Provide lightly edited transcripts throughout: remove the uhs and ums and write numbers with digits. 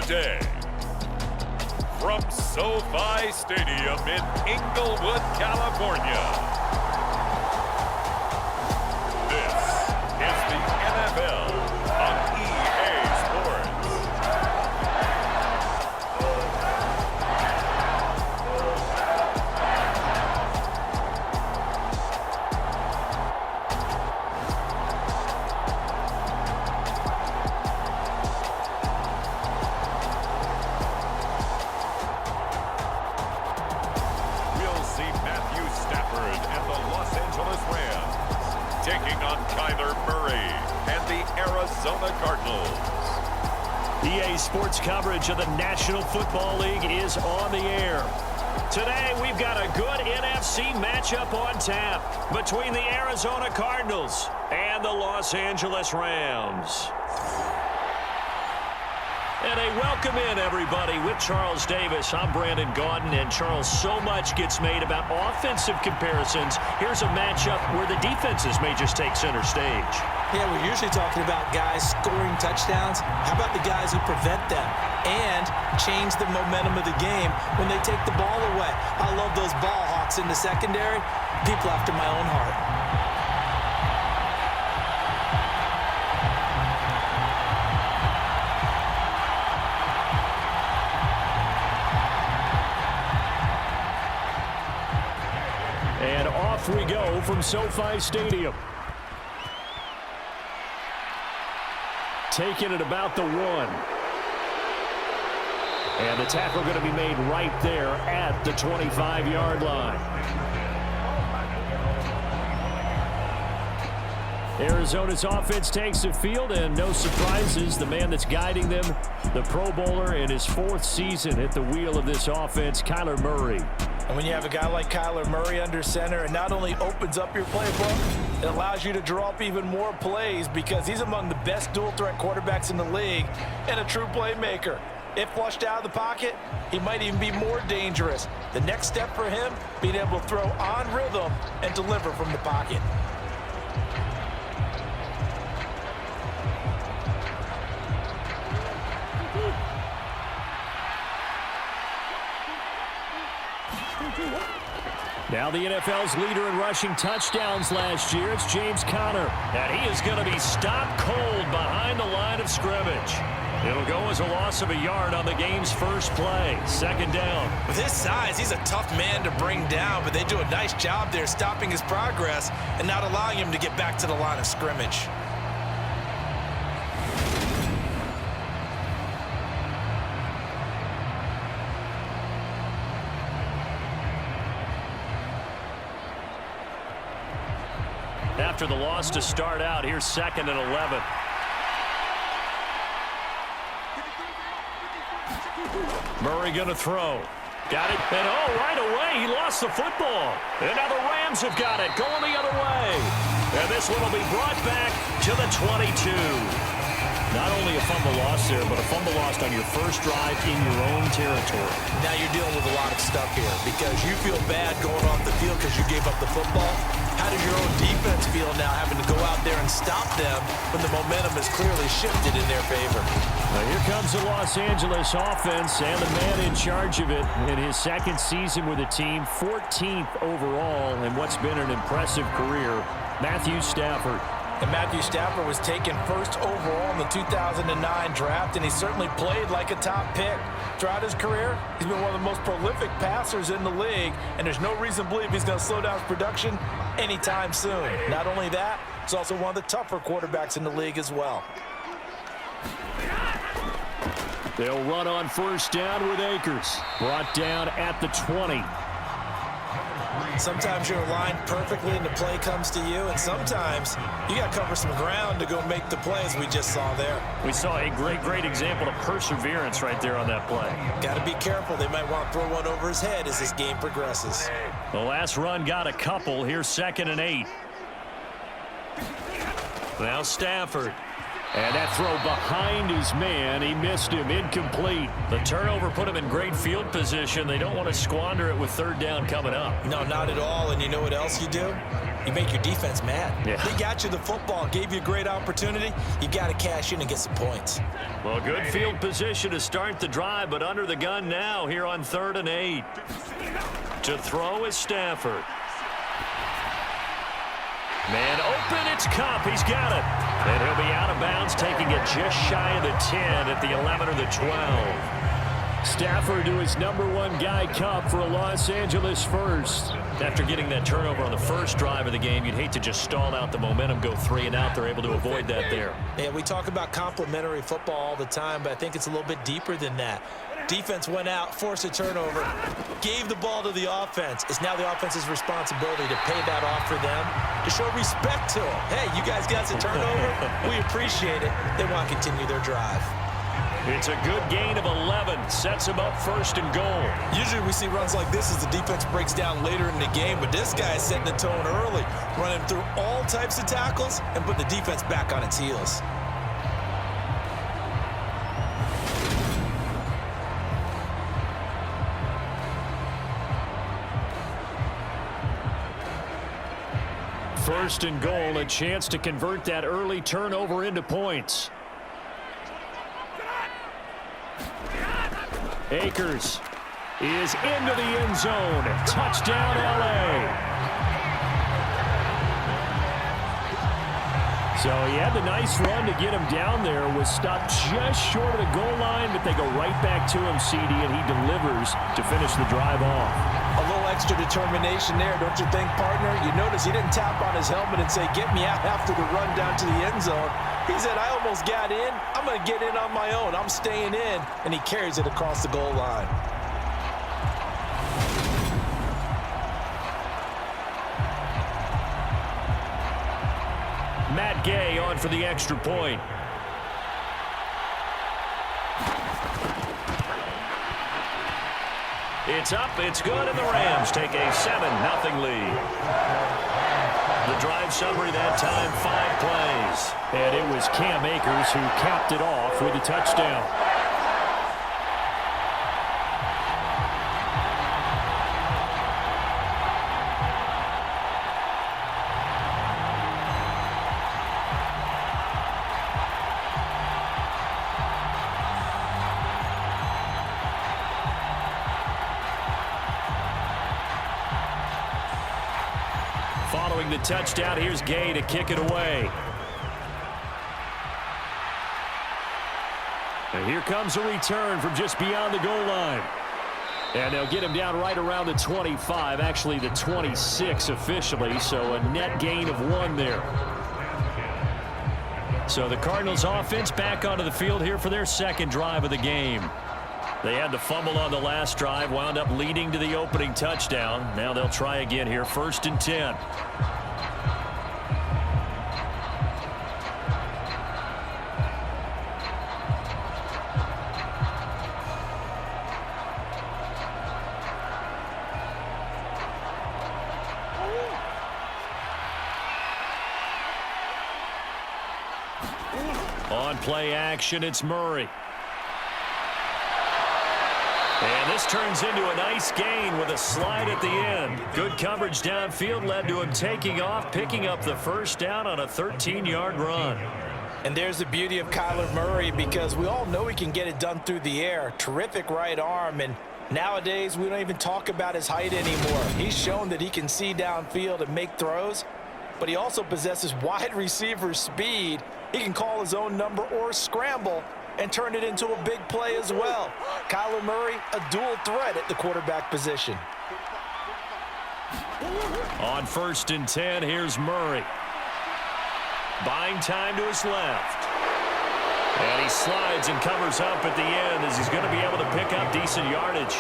Tuesday. From SoFi Stadium in Inglewood, California. This is the NFL on EA Sports. Taking on Kyler Murray and the Arizona Cardinals. EA Sports coverage of the National Football League is on the air. Today, we've got a good NFC matchup on tap between the Arizona Cardinals and the Los Angeles Rams. And a welcome in, everybody, with Charles Davis. I'm Brandon Gaudin, and Charles, so much gets made about offensive comparisons. Here's a matchup where the defenses may just take center stage. Yeah, we're usually talking about guys scoring touchdowns. How about the guys who prevent them and change the momentum of the game when they take the ball away? I love those ball hawks in the secondary. People after my own heart. And off we go from SoFi Stadium. Taking it about the 1. And the tackle going to be made right there at the 25-yard line. Arizona's offense takes the field, and no surprises, the man that's guiding them, the Pro Bowler in his 4th season at the wheel of this offense, Kyler Murray. And when you have a guy like Kyler Murray under center, it not only opens up your playbook, it allows you to draw up even more plays because he's among the best dual-threat quarterbacks in the league and a true playmaker. If flushed out of the pocket, he might even be more dangerous. The next step for him, being able to throw on rhythm and deliver from the pocket. Now the NFL's leader in rushing touchdowns last year, it's James Conner. And he is going to be stopped cold behind the line of scrimmage. It'll go as a loss of a yard on the game's first play. 2nd down. With his size, he's a tough man to bring down, but they do a nice job there stopping his progress and not allowing him to get back to the line of scrimmage. After the loss to start out, here's 2nd and 11. Murray going to throw. Got it. And oh, right away, he lost the football. And now the Rams have got it, going the other way. And this one will be brought back to the 22. Not only a fumble loss there, but a fumble lost on your first drive in your own territory. Now you're dealing with a lot of stuff here because you feel bad going off the field because you gave up the football. How does your own defense feel now having to go out there and stop them when the momentum is clearly shifted in their favor? Now here comes the Los Angeles offense and the man in charge of it in his 2nd season with the team, 14th overall in what's been an impressive career, Matthew Stafford. And Matthew Stafford was taken 1st overall in the 2009 draft, and he certainly played like a top pick. Throughout his career, he's been one of the most prolific passers in the league, and there's no reason to believe he's going to slow down his production anytime soon. Not only that, he's also one of the tougher quarterbacks in the league as well. They'll run on 1st down with Akers. Brought down at the 20. Sometimes you're aligned perfectly and the play comes to you, and sometimes you got to cover some ground to go make the plays we just saw there. We saw a great example of perseverance right there on that play. Got to be careful. They might want to throw one over his head as this game progresses. The last run got a couple. Here's 2nd and 8. Now Stafford. And that throw behind his man, he missed him, incomplete. The turnover put him in great field position. They don't want to squander it with third down coming up. No, not at all. And you know what else you do? You make your defense mad. Yeah. They got you the football, gave you a great opportunity. You got to cash in and get some points. Well, good field position to start the drive, but under the gun now here on 3rd and 8. To throw is Stafford. Man open, it's Cup. He's got it. And he'll be out of bounds, taking it just shy of the 10 at the 11 or the 12. Stafford to his #1 guy, Cup, for a Los Angeles first. After getting that turnover on the first drive of the game, you'd hate to just stall out the momentum, go 3 and out. They're able to avoid that there. Yeah, we talk about complementary football all the time, but I think it's a little bit deeper than that. Defense went out, forced a turnover, gave the ball to the offense. It's now the offense's responsibility to pay that off for them, to show respect to them. Hey, you guys got some turnover? We appreciate it. They want to continue their drive. It's a good gain of 11. Sets him up 1st and goal. Usually we see runs like this as the defense breaks down later in the game, but this guy is setting the tone early, running through all types of tackles and putting the defense back on its heels. First and goal, a chance to convert that early turnover into points. Akers is into the end zone. Touchdown, L.A. So he had the nice run to get him down there. Was stopped just short of the goal line, but they go right back to him, CD, and he delivers to finish the drive off. A little extra determination there, don't you think, partner? You notice he didn't tap on his helmet and say, get me out after the run down to the end zone. He said, I almost got in. I'm going to get in on my own. I'm staying in. And he carries it across the goal line. Matt Gay on for the extra point. It's up, it's good, and the Rams take a 7-0 lead. The drive summary that time, 5 plays. And it was Cam Akers who capped it off with a touchdown. Following the touchdown, here's Gay to kick it away. And here comes a return from just beyond the goal line. And they'll get him down right around the 25, actually the 26 officially, so a net gain of 1 there. So the Cardinals offense back onto the field here for their second drive of the game. They had the fumble on the last drive, wound up leading to the opening touchdown. Now they'll try again here, 1st and 10. On play action, it's Murray. And this turns into a nice gain with a slide at the end. Good coverage downfield led to him taking off, picking up the first down on a 13-yard run. And there's the beauty of Kyler Murray, because we all know he can get it done through the air. Terrific right arm, and nowadays we don't even talk about his height anymore. He's shown that he can see downfield and make throws, but he also possesses wide receiver speed. He can call his own number or scramble and turn it into a big play as well. Kyler Murray, a dual threat at the quarterback position. On 1st and 10, here's Murray. Buying time to his left. And he slides and covers up at the end as he's going to be able to pick up decent yardage.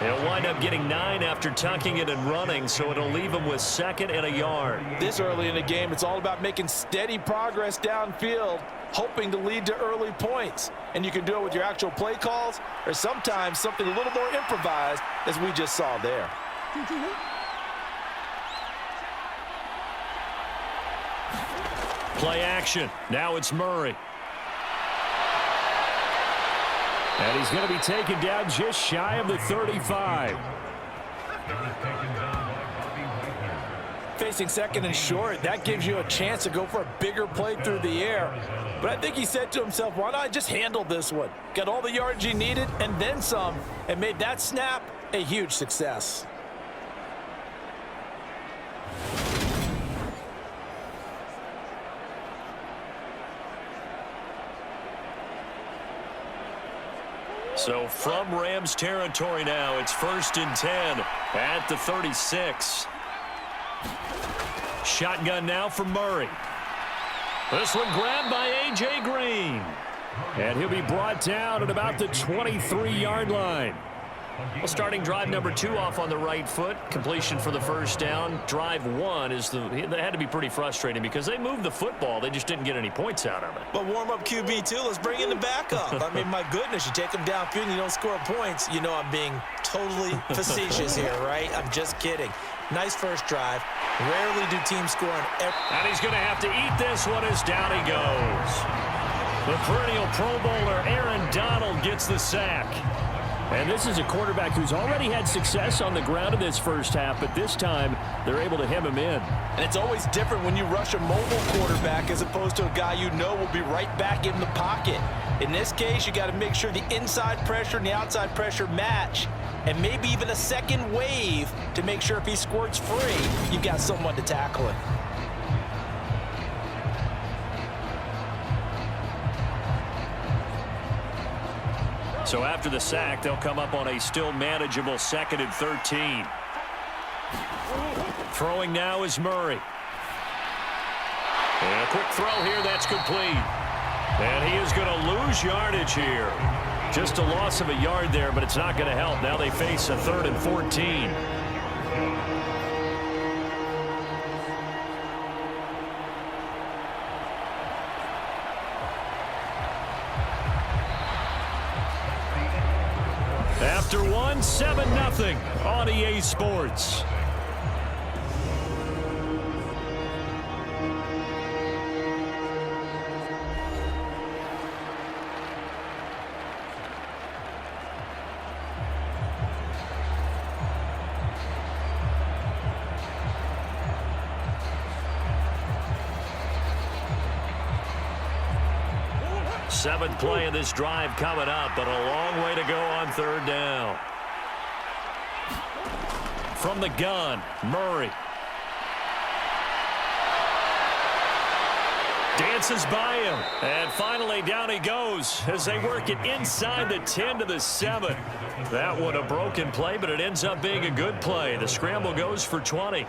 He'll wind up getting 9 after tucking it and running, so it'll leave him with 2nd and a yard. This early in the game, it's all about making steady progress downfield, hoping to lead to early points. And you can do it with your actual play calls, or sometimes something a little more improvised, as we just saw there. Play action. Now it's Murray. And he's going to be taken down just shy of the 35. Facing second and short, that gives you a chance to go for a bigger play through the air. But I think he said to himself, why not just handle this one? Got all the yards he needed and then some, and made that snap a huge success. So from Rams territory now, it's 1st and 10 at the 36. Shotgun now for Murray. This one grabbed by A.J. Green. And he'll be brought down at about the 23-yard line. Well, starting drive number 2 off on the right foot. Completion for the first down. Drive 1 that had to be pretty frustrating because they moved the football. They just didn't get any points out of it. But warm-up QB, too. Let's bring in the backup. I mean, my goodness, you take them downfield and you don't score points. You know I'm being totally facetious here, right? I'm just kidding. Nice first drive. Rarely do teams score on every... And he's going to have to eat this one as down he goes. The perennial Pro Bowler Aaron Donald gets the sack. And this is a quarterback who's already had success on the ground in this first half, but this time they're able to hem him in. And it's always different when you rush a mobile quarterback as opposed to a guy you know will be right back in the pocket. In this case, you got to make sure the inside pressure and the outside pressure match, and maybe even a second wave to make sure if he squirts free, you've got someone to tackle him. So after the sack, they'll come up on a still manageable 2nd and 13. Throwing now is Murray. And a quick throw here, that's complete. And he is going to lose yardage here. Just a loss of a yard there, but it's not going to help. Now they face a 3rd and 14. After one, 7-0 on EA Sports. Seventh play of this drive coming up, but a long way to go on 3rd down. From the gun, Murray. Dances by him. And finally down he goes as they work it inside the 10 to the 7. That one a broken play, but it ends up being a good play. The scramble goes for 20.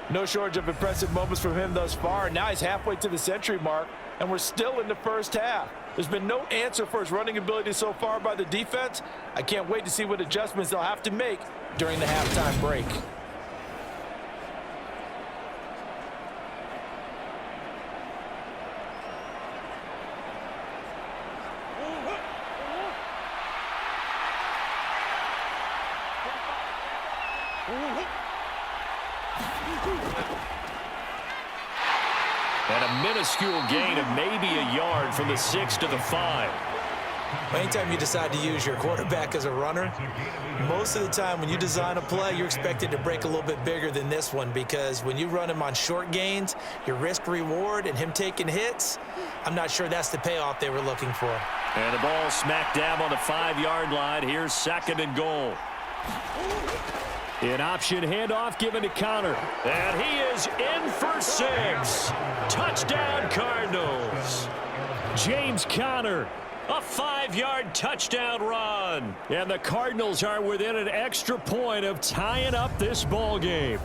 No shortage of impressive moments from him thus far. Now he's halfway to the century mark, and we're still in the first half. There's been no answer for his running ability so far by the defense. I can't wait to see what adjustments they'll have to make during the halftime break. And a minuscule gain of maybe a yard from the 6 to the 5. Anytime you decide to use your quarterback as a runner, most of the time when you design a play, you're expected to break a little bit bigger than this one, because when you run him on short gains, your risk-reward and him taking hits, I'm not sure that's the payoff they were looking for. And the ball smack dab on the 5-yard line. Here's 2nd and goal. An option handoff given to Connor. And he is in for 6. Touchdown, Cardinals. James Conner, a 5-yard touchdown run. And the Cardinals are within an extra point of tying up this ball game.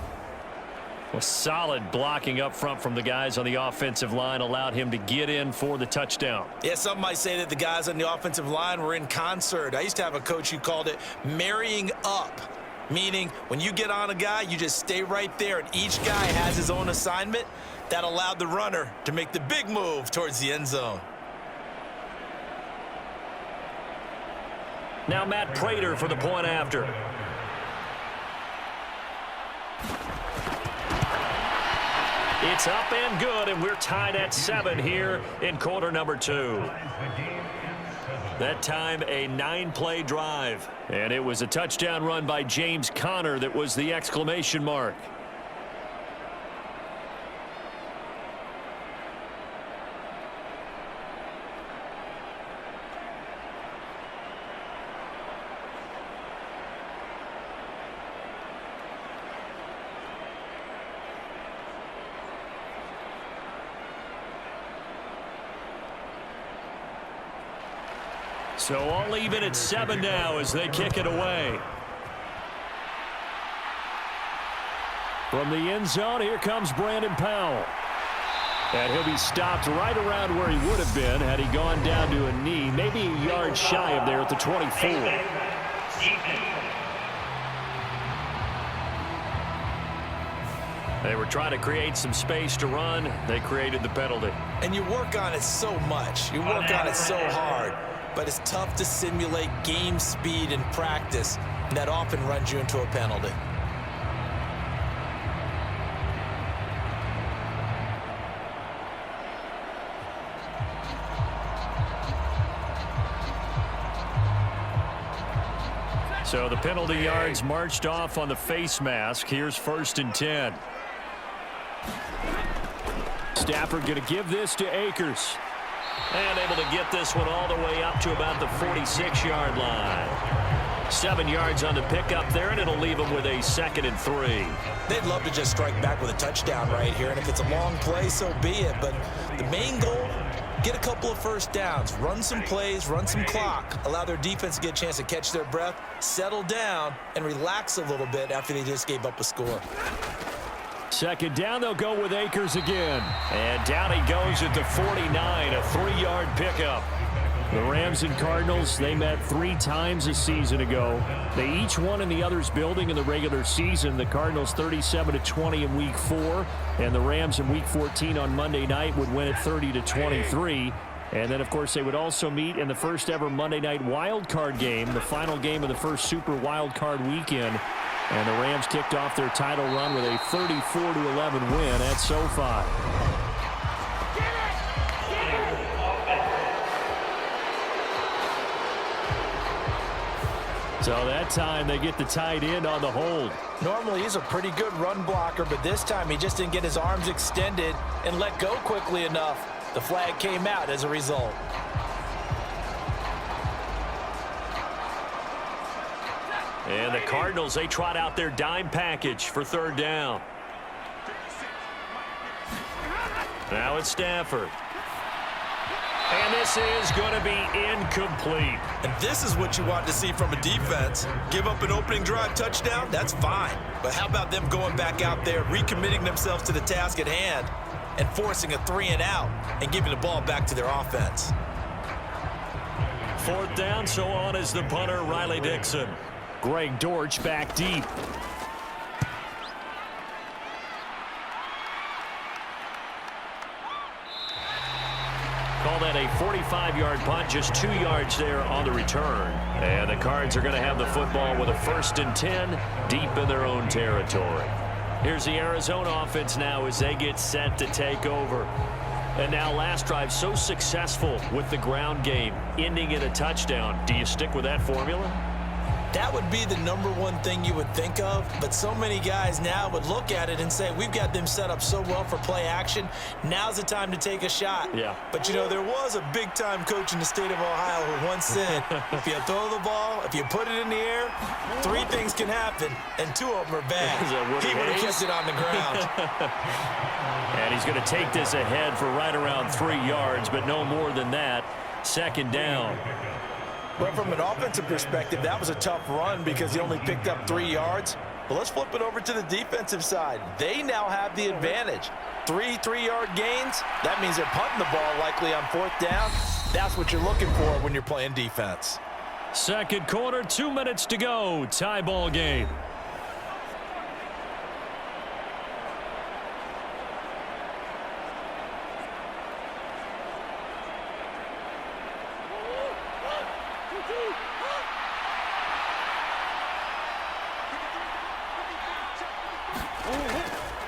Well, solid blocking up front from the guys on the offensive line allowed him to get in for the touchdown. Yeah, some might say that the guys on the offensive line were in concert. I used to have a coach who called it marrying up. Meaning, when you get on a guy, you just stay right there, and each guy has his own assignment. That allowed the runner to make the big move towards the end zone. Now Matt Prater for the point after. It's up and good, and we're tied at 7 here in quarter number 2. That time a 9-play drive. And it was a touchdown run by James Conner that was the exclamation mark. So all even at 7 now as they kick it away. From the end zone, here comes Brandon Powell. And he'll be stopped right around where he would have been had he gone down to a knee, maybe a yard shy of there at the 24. They were trying to create some space to run. They created the penalty. And you work on it so much. You work on it so hard. But it's tough to simulate game speed in practice, and that often runs you into a penalty. So the penalty yards marched off on the face mask. Here's 1st and 10. Stafford going to give this to Akers. And able to get this one all the way up to about the 46-yard line. 7 yards on the pickup there, and it'll leave them with a 2nd and 3. They'd love to just strike back with a touchdown right here, and if it's a long play, so be it. But the main goal, get a couple of first downs, run some plays, run some clock, allow their defense to get a chance to catch their breath, settle down, and relax a little bit after they just gave up a score. 2nd down, they'll go with Akers again. And down he goes at the 49, a 3-yard pickup. The Rams and Cardinals, they met 3 times a season ago. They each won in the other's building in the regular season. The Cardinals 37-20 in Week 4, and the Rams in Week 14 on Monday night would win it 30-23. And then, of course, they would also meet in the first ever Monday night wild card game, the final game of the first Super Wild Card weekend. And the Rams kicked off their title run with a 34-11 win at SoFi. So that time they get the tight end on the hold. Normally he's a pretty good run blocker, but this time he just didn't get his arms extended and let go quickly enough. The flag came out as a result. And the Cardinals, they trot out their dime package for 3rd down. Now it's Stafford. And this is going to be incomplete. And this is what you want to see from a defense. Give up an opening drive touchdown, that's fine. But how about them going back out there, recommitting themselves to the task at hand, and forcing a 3-and-out and giving the ball back to their offense. 4th down, so on is the punter, Riley Dixon. Greg Dortch back deep. Call that a 45-yard punt, just 2 yards there on the return. And the Cards are going to have the football with a 1st and 10 deep in their own territory. Here's the Arizona offense now as they get set to take over. And now last drive so successful with the ground game, ending in a touchdown. Do you stick with that formula? That would be the #1 thing you would think of, but so many guys now would look at it and say, we've got them set up so well for play action, now's the time to take a shot. Yeah. But, you know, there was a big-time coach in the state of Ohio who once said, if you throw the ball, if you put it in the air, 3 things can happen, and 2 of them are bad. He would have kept it on the ground. And he's going to take this ahead for right around 3 yards, but no more than that. 2nd down. But from an offensive perspective, that was a tough run because he only picked up 3 yards. But let's flip it over to the defensive side. They now have the advantage. 3 3-yard gains. That means they're punting the ball likely on 4th down. That's what you're looking for when you're playing defense. 2nd quarter, 2 minutes to go. Tie ball game.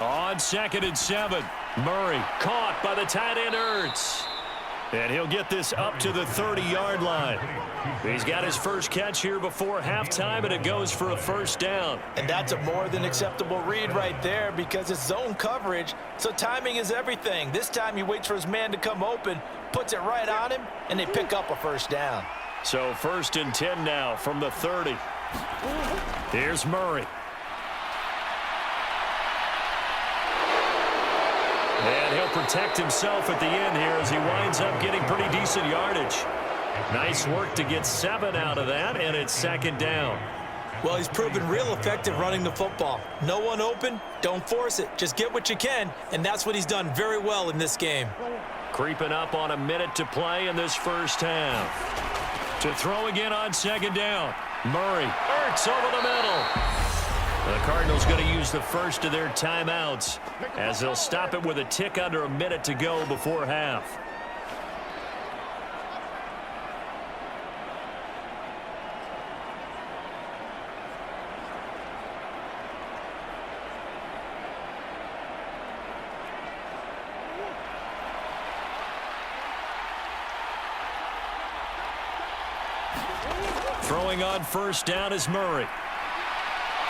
On 2nd and 7. Murray caught by the tight end Ertz. And he'll get this up to the 30-yard line. He's got his first catch here before halftime, and it goes for a first down. And that's a more than acceptable read right there because it's zone coverage, so timing is everything. This time he waits for his man to come open, puts it right on him, and they pick up a first down. So 1st and 10 now from the 30. Here's Murray. And he'll protect himself at the end here as he winds up getting pretty decent yardage. Nice work to get 7 out of that, and it's 2nd down. Well, he's proven real effective running the football. No one open, don't force it. Just get what you can, and that's what he's done very well in this game. Creeping up on a minute to play in this first half. To throw again on 2nd down. Murray, Ertz over the middle. The Cardinals going to use the first of their timeouts as they'll stop it with a tick under a minute to go before half. Throwing on first down is Murray.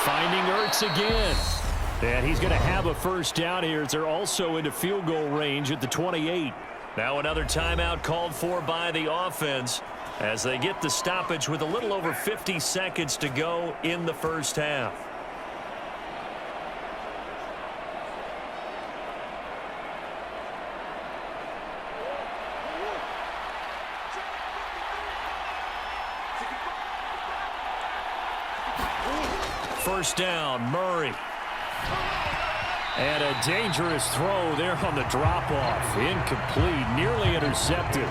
Finding Ertz again. And he's going to have a first down here as they're also into field goal range at the 28. Now another timeout called for by the offense as they get the stoppage with a little over 50 seconds to go in the first half. First down, Murray. And a dangerous throw there on the drop-off. Incomplete, nearly intercepted.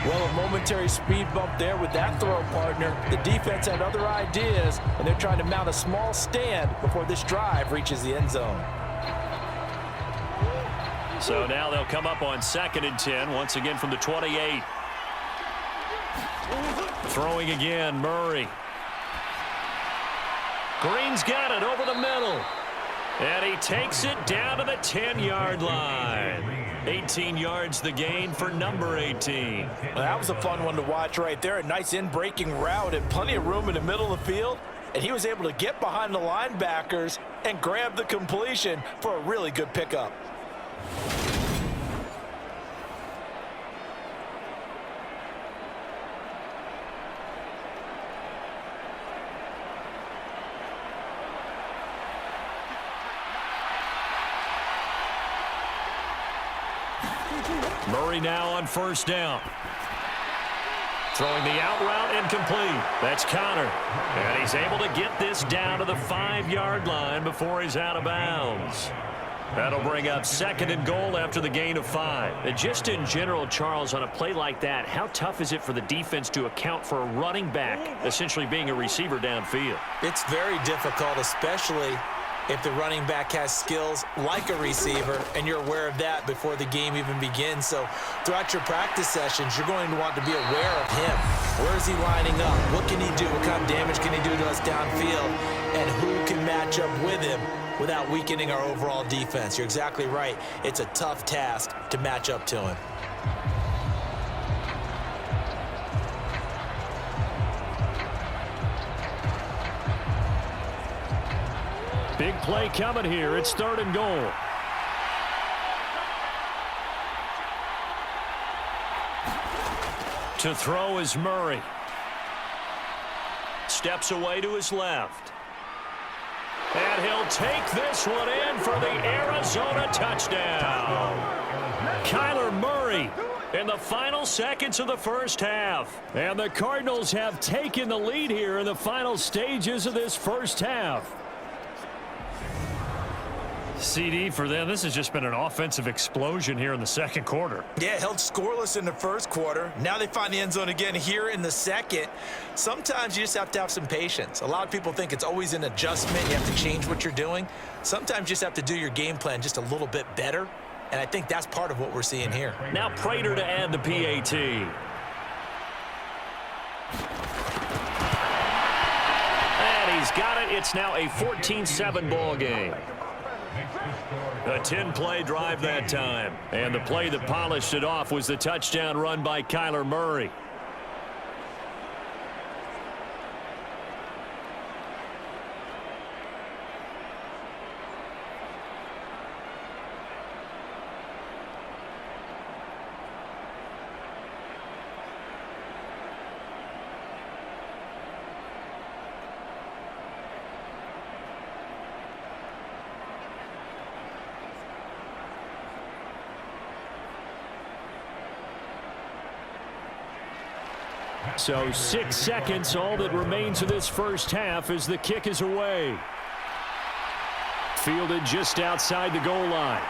Well, a momentary speed bump there with that throw, partner. The defense had other ideas, and they're trying to mount a small stand before this drive reaches the end zone. So now they'll come up on 2nd and 10, once again from the 28. Throwing again, Murray. Green's got it over the middle. And he takes it down to the 10-yard line. 18 yards the gain for number 18. Well, that was a fun one to watch right there. A nice in-breaking route and plenty of room in the middle of the field. And he was able to get behind the linebackers and grab the completion for a really good pickup. Murray now on first down. Throwing the out route incomplete. That's Connor. And he's able to get this down to the 5-yard line before he's out of bounds. That'll bring up 2nd and goal after the gain of 5. And just in general, Charles, on a play like that, how tough is it for the defense to account for a running back essentially being a receiver downfield? It's very difficult, especially if the running back has skills like a receiver, and you're aware of that before the game even begins. So throughout your practice sessions, you're going to want to be aware of him. Where is he lining up? What can he do? What kind of damage can he do to us downfield? And who can match up with him without weakening our overall defense? You're exactly right. It's a tough task to match up to him. Big play coming here. It's 3rd and goal. To throw is Murray. Steps away to his left. And he'll take this one in for the Arizona touchdown. Kyler Murray in the final seconds of the first half. And the Cardinals have taken the lead here in the final stages of this first half. CD for them. This has just been an offensive explosion here in the second quarter. Yeah, held scoreless in the first quarter. Now they find the end zone again here in the second. Sometimes you just have to have some patience. A lot of people think it's always an adjustment. You have to change what you're doing. Sometimes you just have to do your game plan just a little bit better. And I think that's part of what we're seeing here. Now Prater to add the PAT. And he's got it. It's now a 14-7 ball game. A 10-play drive that time. And the play that polished it off was the touchdown run by Kyler Murray. So 6 seconds, all that remains of this first half as the kick is away. Fielded just outside the goal line.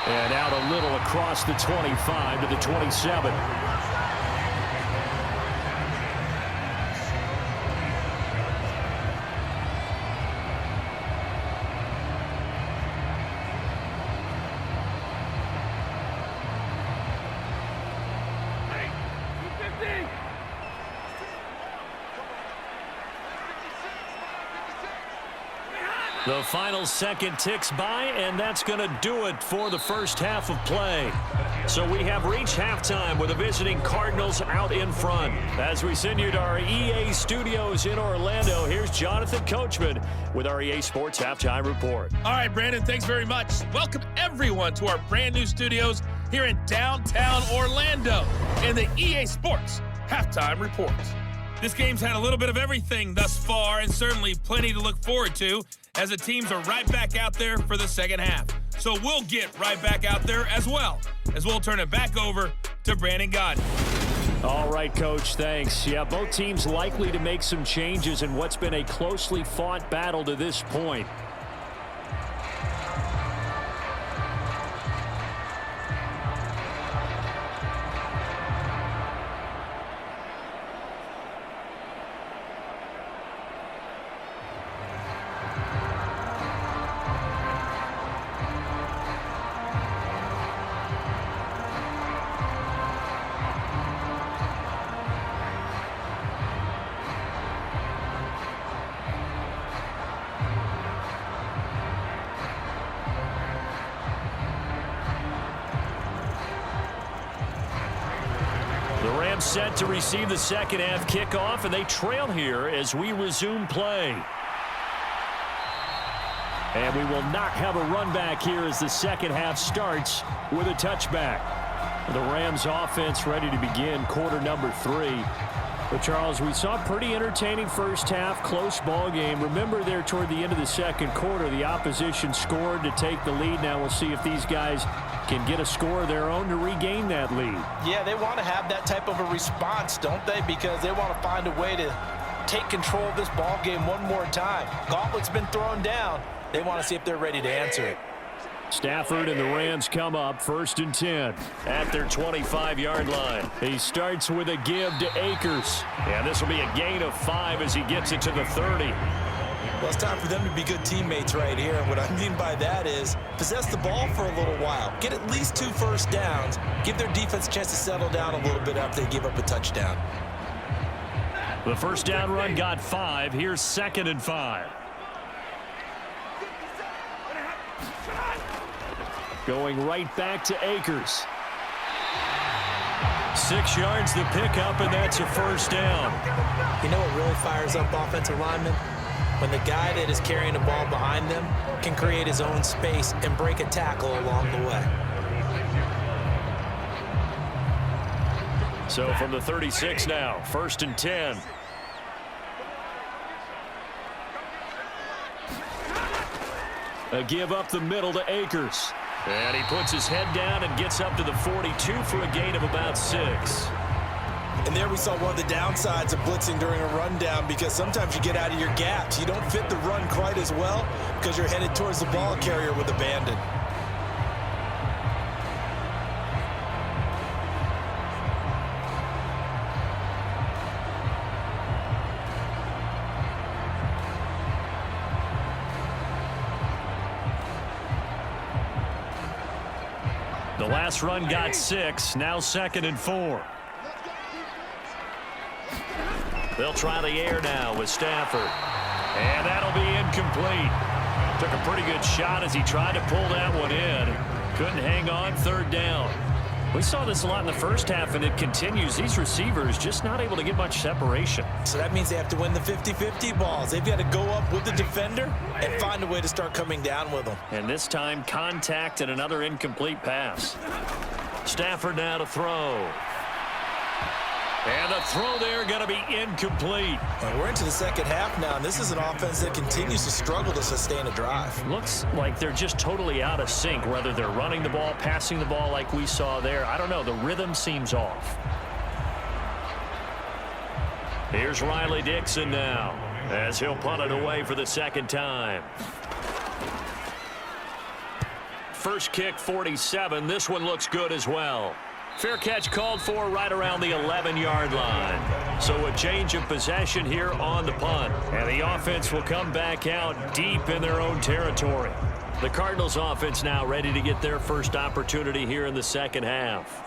And out a little across the 25 to the 27. The final second ticks by, and that's going to do it for the first half of play. So we have reached halftime with the visiting Cardinals out in front. As we send you to our EA studios in Orlando, here's Jonathan Coachman with our EA Sports Halftime Report. All right, Brandon, thanks very much. Welcome everyone to our brand new studios here in downtown Orlando in the EA Sports Halftime Report. This game's had a little bit of everything thus far, and certainly plenty to look forward to, as the teams are right back out there for the second half. So we'll get right back out there as well, as we'll turn it back over to Brandon Godden. All right, Coach, thanks. Yeah, both teams likely to make some changes in what's been a closely fought battle to this point. Set to receive the second half kickoff, and they trail here as we resume play. And we will not have a run back here as the second half starts with a touchback. The Rams offense ready to begin quarter number 3. But Charles, we saw a pretty entertaining first half, close ball game. Remember there toward the end of the second quarter, the opposition scored to take the lead. Now we'll see if these guys can get a score of their own to regain that lead. Yeah, they want to have that type of a response, don't they? Because they want to find a way to take control of this ball game one more time. Gauntlet's been thrown down. They want to see if they're ready to answer it. Stafford and the Rams come up 1st and 10 at their 25-yard line. He starts with a give to Akers. And this will be a gain of 5 as he gets it to the 30. Well, it's time for them to be good teammates right here. And what I mean by that is possess the ball for a little while. Get at least 2 first downs. Give their defense a chance to settle down a little bit after they give up a touchdown. The first down run got 5. Here's 2nd and 5. Going right back to Akers. 6 yards to pick up, and that's a first down. You know what really fires up offensive linemen? When the guy that is carrying the ball behind them can create his own space and break a tackle along the way. So from the 36 now, 1st and 10. A give up the middle to Akers. And he puts his head down and gets up to the 42 for a gain of about 6. And there we saw one of the downsides of blitzing during a rundown, because sometimes you get out of your gaps. You don't fit the run quite as well because you're headed towards the ball carrier with abandon. The last run got 6, now 2nd and 4. They'll try the air now with Stafford. And that'll be incomplete. Took a pretty good shot as he tried to pull that one in. Couldn't hang on, third down. We saw this a lot in the first half, and it continues. These receivers just not able to get much separation. So that means they have to win the 50-50 balls. They've got to go up with the defender and find a way to start coming down with them. And this time, contact and another incomplete pass. Stafford now to throw. And the throw there going to be incomplete. And we're into the second half now, and this is an offense that continues to struggle to sustain a drive. Looks like they're just totally out of sync, whether they're running the ball, passing the ball like we saw there. I don't know. The rhythm seems off. Here's Riley Dixon now as he'll punt it away for the second time. First kick, 47. This one looks good as well. Fair catch called for right around the 11-yard line. So a change of possession here on the punt. And the offense will come back out deep in their own territory. The Cardinals offense now ready to get their first opportunity here in the second half.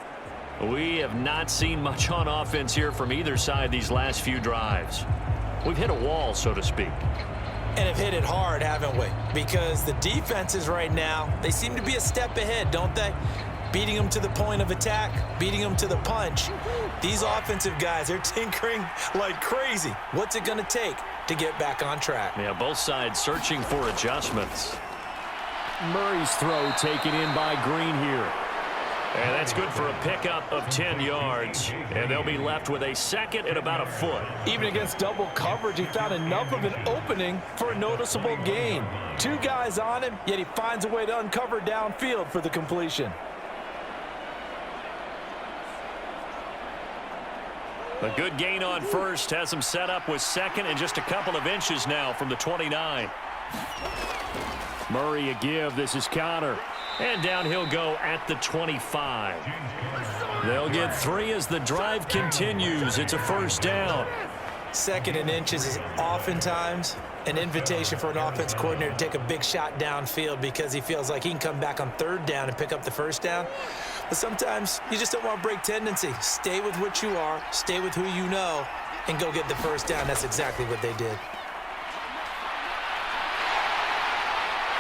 We have not seen much on offense here from either side these last few drives. We've hit a wall, so to speak. And have hit it hard, haven't we? Because the defenses right now, they seem to be a step ahead, don't they? Beating them to the point of attack, beating them to the punch. These offensive guys, they're tinkering like crazy. What's it going to take to get back on track? Yeah, both sides searching for adjustments. Murray's throw taken in by Green here. And that's good for a pickup of 10 yards. And they'll be left with a second and about a foot. Even against double coverage, he found enough of an opening for a noticeable gain. Two guys on him, yet he finds a way to uncover downfield for the completion. A good gain on first has him set up with second and just a couple of inches now from the 29. Murray a give. This is Connor. And down he'll go at the 25. They'll get 3 as the drive continues. It's a first down. Second and inches is oftentimes an invitation for an offense coordinator to take a big shot downfield because he feels like he can come back on third down and pick up the first down. But sometimes you just don't want to break tendency. Stay with what you are, stay with who you know, and go get the first down. That's exactly what they did.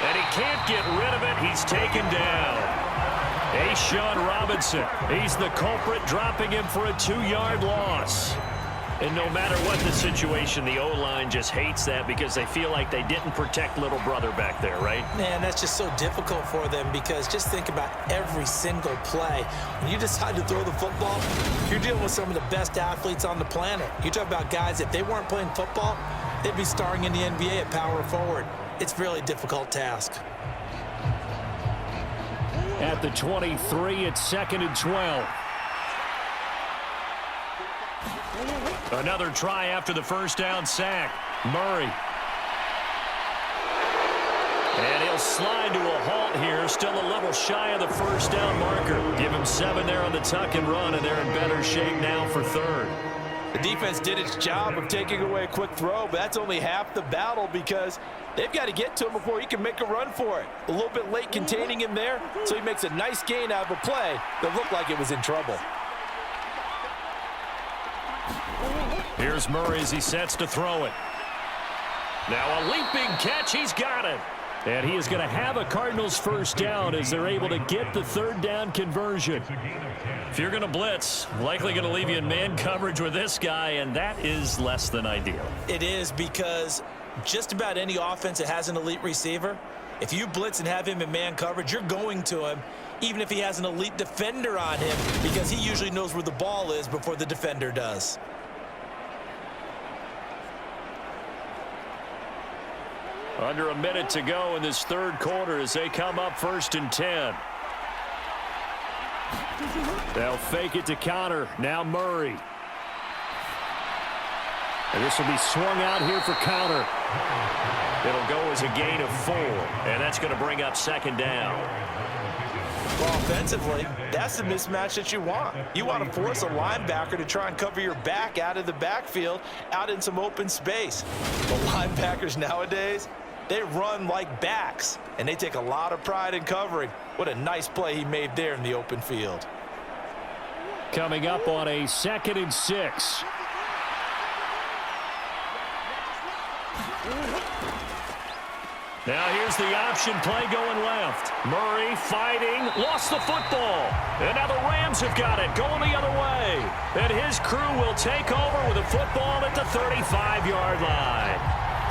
And he can't get rid of it. He's taken down. A'Shawn Robinson. He's the culprit, dropping him for a 2-yard loss. And no matter what the situation, the O-line just hates that because they feel like they didn't protect little brother back there, right? Man, that's just so difficult for them because just think about every single play. When you decide to throw the football, you're dealing with some of the best athletes on the planet. You talk about guys, if they weren't playing football, they'd be starring in the NBA at power forward. It's a really difficult task. At the 23, it's 2nd and 12. Another try after the first down sack. Murray. And he'll slide to a halt here. Still a little shy of the first down marker. Give him 7 there on the tuck and run, and they're in better shape now for third. The defense did its job of taking away a quick throw, but that's only half the battle because they've got to get to him before he can make a run for it. A little bit late containing him there, so he makes a nice gain out of a play that looked like it was in trouble. Here's Murray as he sets to throw it. Now a leaping catch. He's got it. And he is going to have a Cardinals first down as they're able to get the third down conversion. If you're going to blitz, likely going to leave you in man coverage with this guy, and that is less than ideal. It is because just about any offense that has an elite receiver, if you blitz and have him in man coverage, you're going to him, even if he has an elite defender on him, because he usually knows where the ball is before the defender does. Under a minute to go in this third quarter as they come up 1st and 10. They'll fake it to Connor. Now Murray. And this will be swung out here for Connor. It'll go as a gain of 4, and that's going to bring up 2nd down. Well, offensively, that's the mismatch that you want. You want to force a linebacker to try and cover your back out of the backfield, out in some open space. The linebackers nowadays, they run like backs, and they take a lot of pride in covering. What a nice play he made there in the open field. Coming up on a 2nd and 6. Now here's the option play going left. Murray fighting, lost the football. And now the Rams have got it, going the other way. And his crew will take over with a football at the 35-yard line.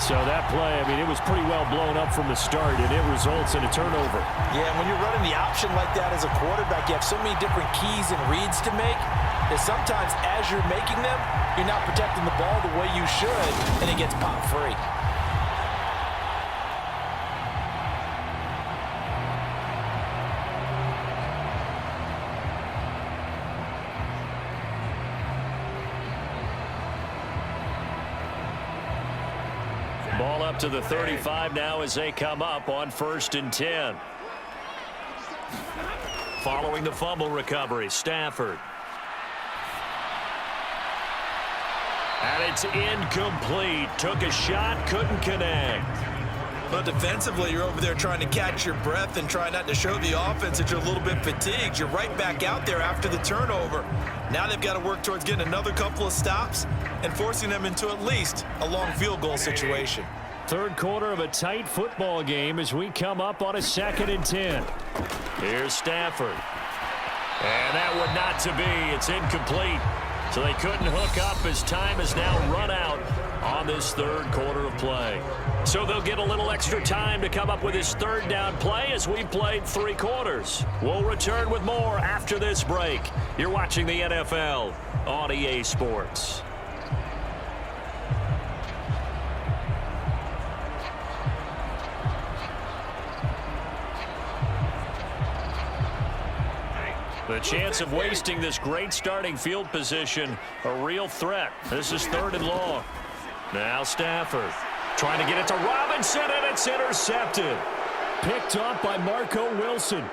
So that play, I mean, it was pretty well blown up from the start, and it results in a turnover. Yeah, when you're running the option like that as a quarterback, you have so many different keys and reads to make that sometimes as you're making them, you're not protecting the ball the way you should, and it gets popped free. Ball up to the 35 now as they come up on 1st and 10. Following the fumble recovery, Stafford. And it's incomplete. Took a shot, couldn't connect. But defensively, you're over there trying to catch your breath and try not to show the offense that you're a little bit fatigued. You're right back out there after the turnover. Now they've got to work towards getting another couple of stops and forcing them into at least a long field goal situation. Third quarter of a tight football game as we come up on a 2nd and 10. Here's Stafford. And that would not to be. It's incomplete. So they couldn't hook up as time has now run out on this third quarter of play. So they'll get a little extra time to come up with his third down play as we've played 3 quarters. We'll return with more after this break. You're watching the NFL on EA Sports. The chance of wasting this great starting field position, a real threat. This is 3rd and long. Now Stafford trying to get it to Robinson, and it's intercepted. Picked up by Marco Wilson.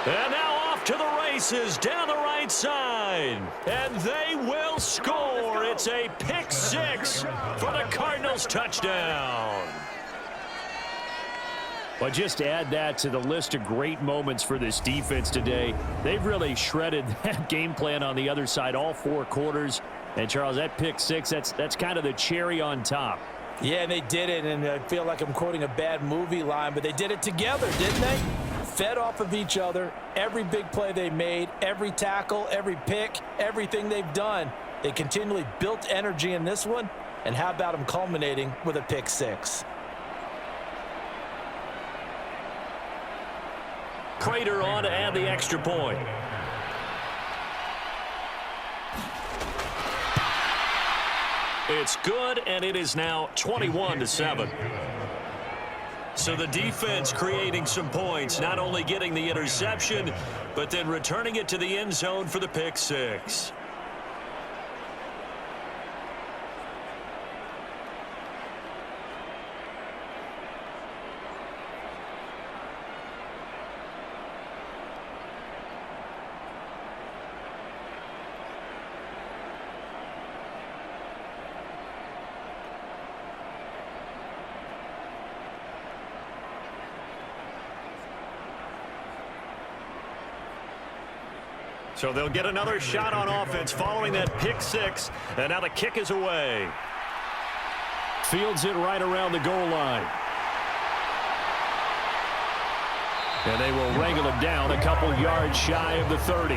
And now off to the races down the right side. And they will score. It's a pick 6 for the Cardinals touchdown. Well, just add that to the list of great moments for this defense today. They've really shredded that game plan on the other side all 4 quarters. And, Charles, that pick 6, that's kind of the cherry on top. Yeah, and they did it, and I feel like I'm quoting a bad movie line, but they did it together, didn't they? Fed off of each other, every big play they made, every tackle, every pick, everything they've done. They continually built energy in this one, and how about them culminating with a pick 6? Prater on to add the extra point. It's good, and it is now 21-7. So the defense creating some points, not only getting the interception, but then returning it to the end zone for the pick 6. So they'll get another shot on offense following that pick 6, and now the kick is away. Fields it right around the goal line. And they will wrangle him down a couple yards shy of the 30.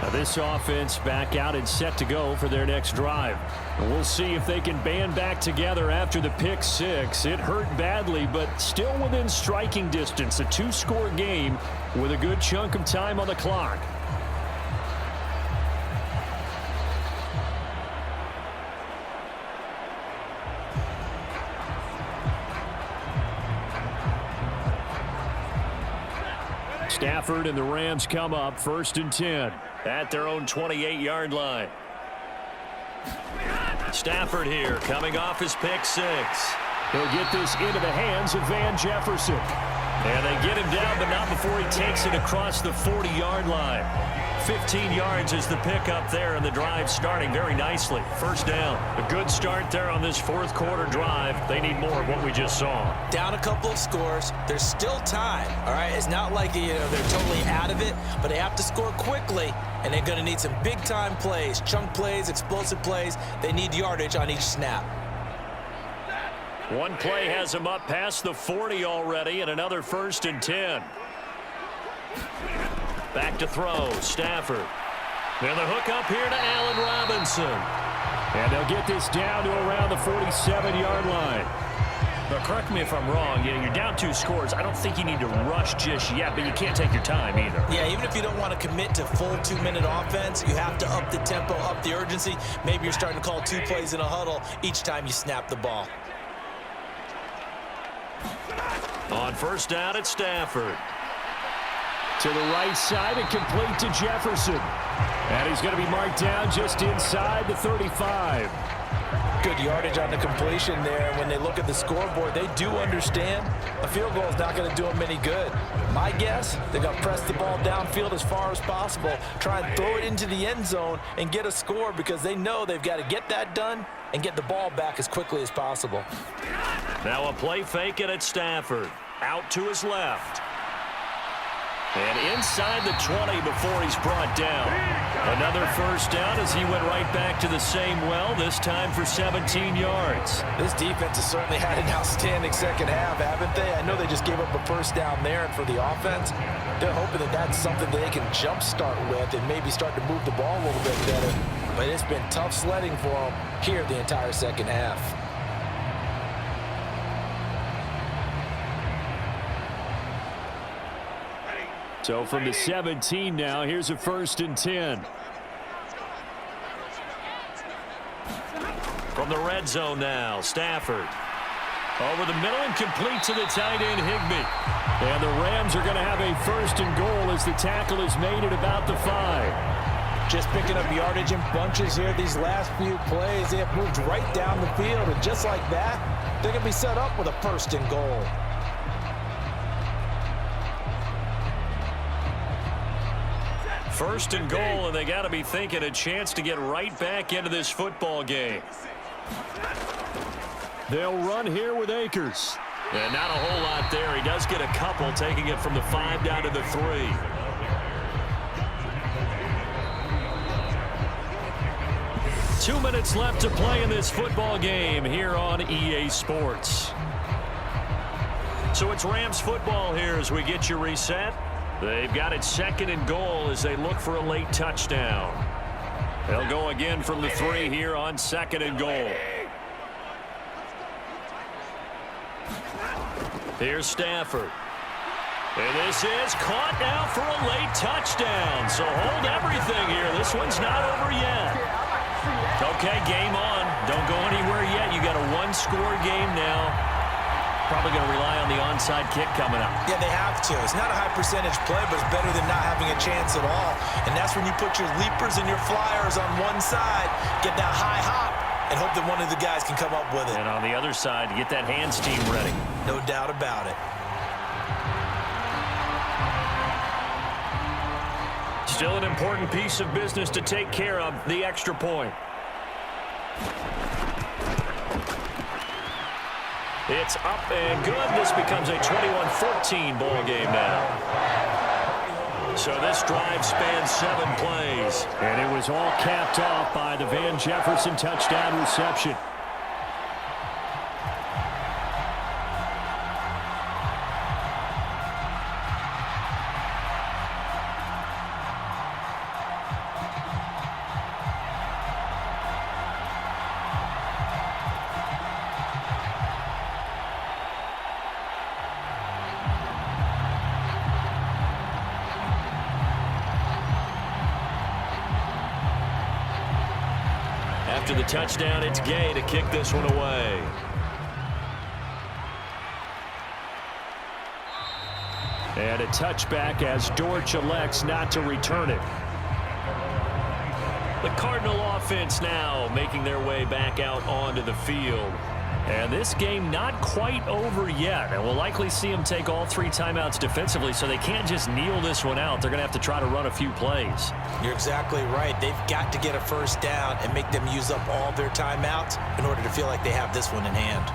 Now this offense back out and set to go for their next drive. And we'll see if they can band back together after the pick 6. It hurt badly, but still within striking distance. A 2-score game with a good chunk of time on the clock. Stafford and the Rams come up 1st and 10 at their own 28-yard line. Stafford here coming off his pick 6. He'll get this into the hands of Van Jefferson. And they get him down, but not before he takes it across the 40-yard line. 15 yards is the pickup there, and the drive starting very nicely. 1st down. A good start there on this 4th quarter drive. They need more of what we just saw. Down a couple of scores. There's still time, all right? It's not like they're totally out of it, but they have to score quickly and they're going to need some big-time plays, chunk plays, explosive plays. They need yardage on each snap. One play has him up past the 40 already, and another 1st and 10. Back to throw, Stafford. And the hook up here to Allen Robinson. And they'll get this down to around the 47-yard line. But correct me if I'm wrong, you're down 2 scores. I don't think you need to rush just yet, but you can't take your time either. Yeah, even if you don't want to commit to full 2-minute offense, you have to up the tempo, up the urgency. Maybe you're starting to call 2 plays in a huddle each time you snap the ball. On 1st down, it's Stafford. To the right side and complete to Jefferson. And he's going to be marked down just inside the 35. Good yardage on the completion there. When they look at the scoreboard, they do understand a field goal is not going to do them any good. My guess, they're going to press the ball downfield as far as possible, try and throw it into the end zone and get a score because they know they've got to get that done and get the ball back as quickly as possible. Now a play fake and it's Stafford. Out to his left. And inside the 20 before he's brought down. Another 1st down as he went right back to the same well, this time for 17 yards. This defense has certainly had an outstanding second half, haven't they? I know they just gave up a 1st down there, and for the offense, they're hoping that that's something they can jumpstart with and maybe start to move the ball a little bit better. But it's been tough sledding for them here the entire second half. So from the 17 now, here's a 1st and 10. From the red zone now, Stafford. Over the middle and complete to the tight end, Higbee. And the Rams are going to have a 1st and goal as the tackle is made at about the 5. Just picking up yardage in bunches here these last few plays. They have moved right down the field, and just like that, they're going to be set up with a 1st and goal. First and goal, and they got to be thinking a chance to get right back into this football game. They'll run here with Akers. And not a whole lot there. He does get a couple, taking it from the 5 down to the 3. Two minutes left to play in this football game here on EA Sports. So it's Rams football here as we get you reset. They've got it 2nd and goal as they look for a late touchdown. They'll go again from the 3 here on 2nd and goal. Here's Stafford. And this is caught now for a late touchdown. So hold everything here. This one's not over yet. Okay, game on. Don't go anywhere yet. You got a 1-score game now. Probably going to rely on the onside kick coming up. Yeah, they have to. It's not a high percentage play, but it's better than not having a chance at all. And that's when you put your leapers and your flyers on one side, get that high hop, and hope that one of the guys can come up with it. And on the other side, get that hands team ready. No doubt about it. Still an important piece of business to take care of, the extra point. It's up and good. This becomes a 21-14 ball game now. So this drive spans 7 plays. And it was all capped off by the Van Jefferson touchdown reception. After the touchdown, it's Gay to kick this one away. And a touchback as Dortch elects not to return it. The Cardinal offense now making their way back out onto the field. And this game not quite over yet. And we'll likely see them take all 3 timeouts defensively, so they can't just kneel this one out. They're going to have to try to run a few plays. You're exactly right. They've got to get a 1st down and make them use up all their timeouts in order to feel like they have this one in hand.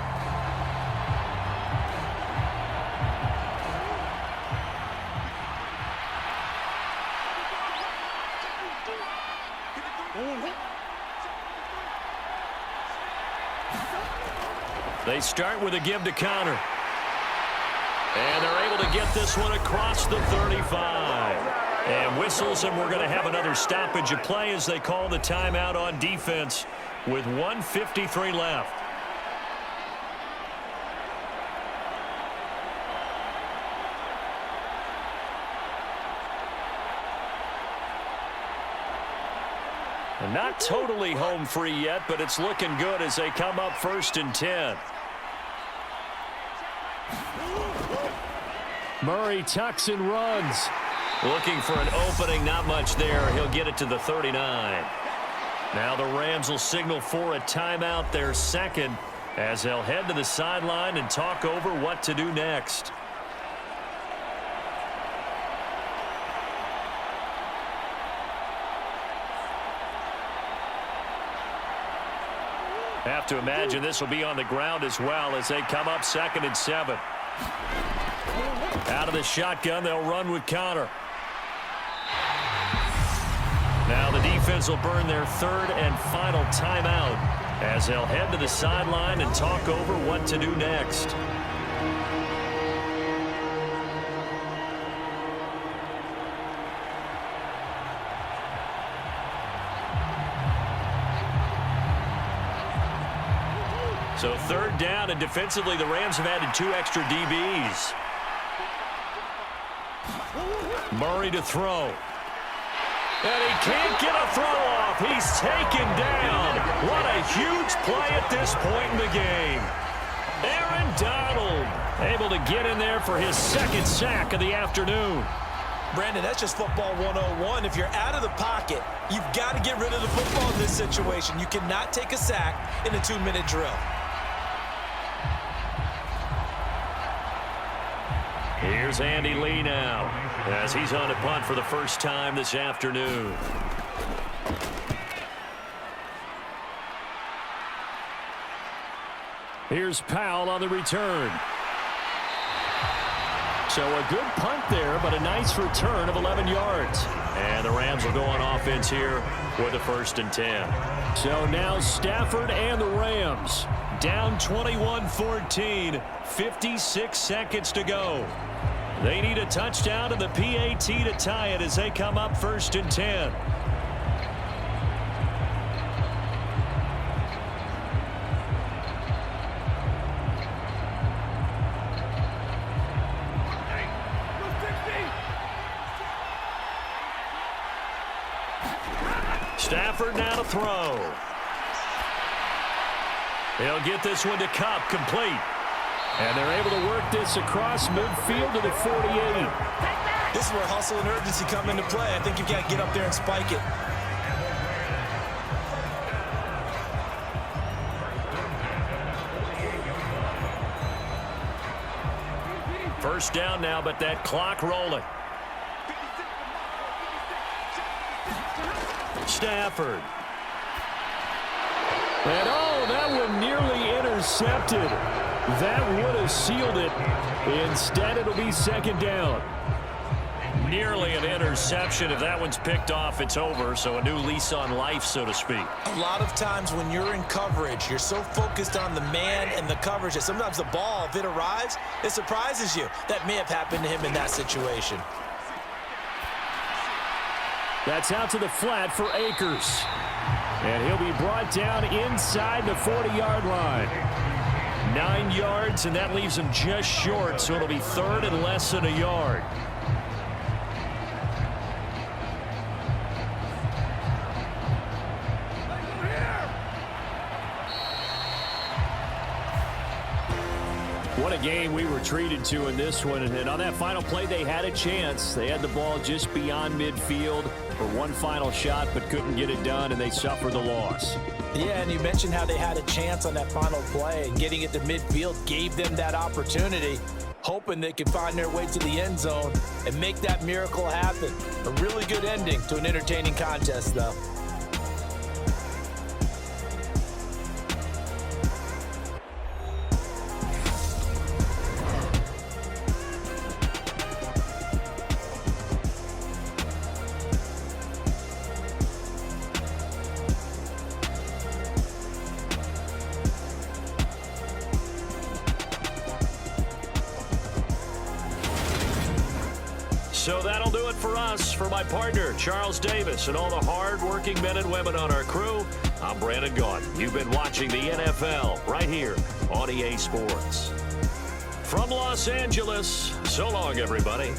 They start with a give to Connor. And they're able to get this one across the 35. And whistles, and we're going to have another stoppage of play as they call the timeout on defense with 1:53 left. And not totally home free yet, but it's looking good as they come up 1st and 10. Murray tucks and runs. Looking for an opening, not much there. He'll get it to the 39. Now the Rams will signal for a timeout, their second, as they'll head to the sideline and talk over what to do next. Have to imagine this will be on the ground as well as they come up 2nd and 7. Out of the shotgun, they'll run with Connor. Now the defense will burn their 3rd and final timeout as they'll head to the sideline and talk over what to do next. So 3rd down, and defensively the Rams have added 2 extra DBs. Murray to throw. And he can't get a throw off. He's taken down. What a huge play at this point in the game. Aaron Donald able to get in there for his 2nd sack of the afternoon. Brandon, that's just football 101. If you're out of the pocket, you've got to get rid of the football in this situation. You cannot take a sack in a 2-minute drill. Here's Andy Lee now as he's on a punt for the first time this afternoon. Here's Powell on the return. So a good punt there, but a nice return of 11 yards. And the Rams will go on offense here with a 1st and 10. So now Stafford and the Rams down 21-14, 56 seconds to go. They need a touchdown and the PAT to tie it as they come up 1st and 10. Stafford now to throw. He'll get this one to Kupp, complete. And they're able to work this across midfield to the 48. This is where hustle and urgency come into play. I think you've got to get up there and spike it. First down now, but that clock rolling. Stafford. And oh, that one nearly intercepted. That would have sealed it. Instead, it'll be 2nd down. Nearly an interception. If that one's picked off, it's over. So a new lease on life, so to speak. A lot of times when you're in coverage, you're so focused on the man and the coverage that sometimes the ball, if it arrives, it surprises you. That may have happened to him in that situation. That's out to the flat for Akers. And he'll be brought down inside the 40-yard line. 9 yards, and that leaves him just short, so it'll be 3rd and less than a yard. What a game we were treated to in this one. And on that final play, they had a chance. They had the ball just beyond midfield for one final shot, but couldn't get it done, and they suffered the loss. Yeah, and you mentioned how they had a chance on that final play, and getting it to midfield gave them that opportunity, hoping they could find their way to the end zone and make that miracle happen. A really good ending to an entertaining contest, though. So that'll do it for us. For my partner, Charles Davis, and all the hard-working men and women on our crew, I'm Brandon Gaudin. You've been watching the NFL right here on EA Sports. From Los Angeles, so long, everybody.